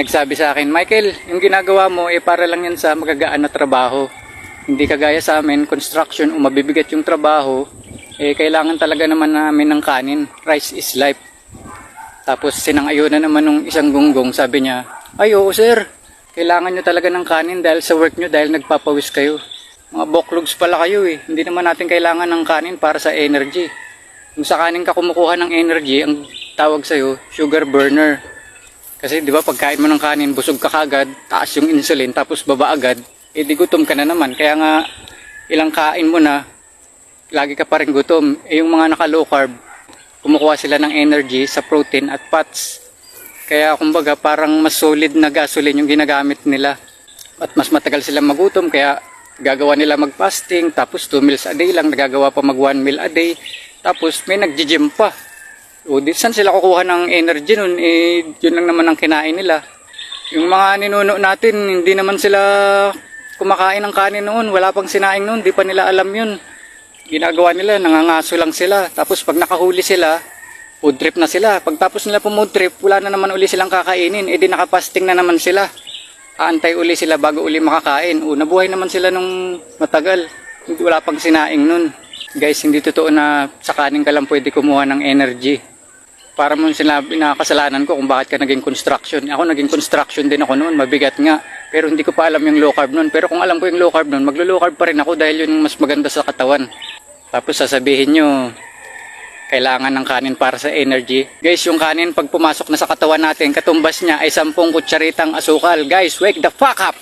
nagsabi sa akin, Michael, yung ginagawa mo para lang yan sa magagaan na trabaho. Hindi kagaya sa amin, construction o mabibigat yung trabaho, kailangan talaga naman namin ng kanin. Rice is life. Tapos sinang-ayunan naman nung isang gunggong, sabi niya, ay oo sir, kailangan nyo talaga ng kanin dahil sa work nyo, dahil nagpapawis kayo. Mga boklogs pala kayo hindi naman natin kailangan ng kanin para sa energy. Kung sa kanin ka kumukuha ng energy, ang tawag sa'yo, sugar burner. Kasi di ba pagkain mo ng kanin, busog ka kagad, taas yung insulin, tapos baba agad, di gutom ka na naman. Kaya nga, ilang kain mo na, lagi ka pa rin gutom. Yung mga naka-low carb, kumukuha sila ng energy sa protein at fats. Kaya kumbaga parang mas solid na gasoline yung ginagamit nila. At mas matagal silang magutom, kaya gagawa nila mag-fasting, tapos 2 meals a day lang, nagagawa pa mag 1 meal a day. Tapos may nag-gym pa. O di saan sila kukuha ng energy nun? Yun lang naman ang kinain nila. Yung mga ninuno natin, hindi naman sila kumakain ng kanin noon. Wala pang sinaing noon, di pa nila alam yun. Ginagawa nila, nangangaso lang sila. Tapos pag nakahuli sila, food trip na sila. Pagtapos nila food trip, wala na naman uli silang kakainin. Di nakapasting na naman sila. Aantay uli sila bago uli makakain. Nabuhay naman sila nung matagal. Wala pang sinaing nun. Guys, hindi totoo na sa kanin ka lang pwede kumuha ng energy. Para mo sinabi na kasalanan ko kung bakit ka naging construction. Ako naging construction din ako noon, mabigat nga. Pero hindi ko pa alam yung low carb noon. Pero kung alam ko yung low carb noon, maglo-low carb pa rin ako dahil yun mas maganda sa katawan. Tapos sasabihin nyo, kailangan ng kanin para sa energy. Guys, yung kanin pag pumasok na sa katawan natin, katumbas niya ay 10 kutsaritang asukal. Guys, wake the fuck up!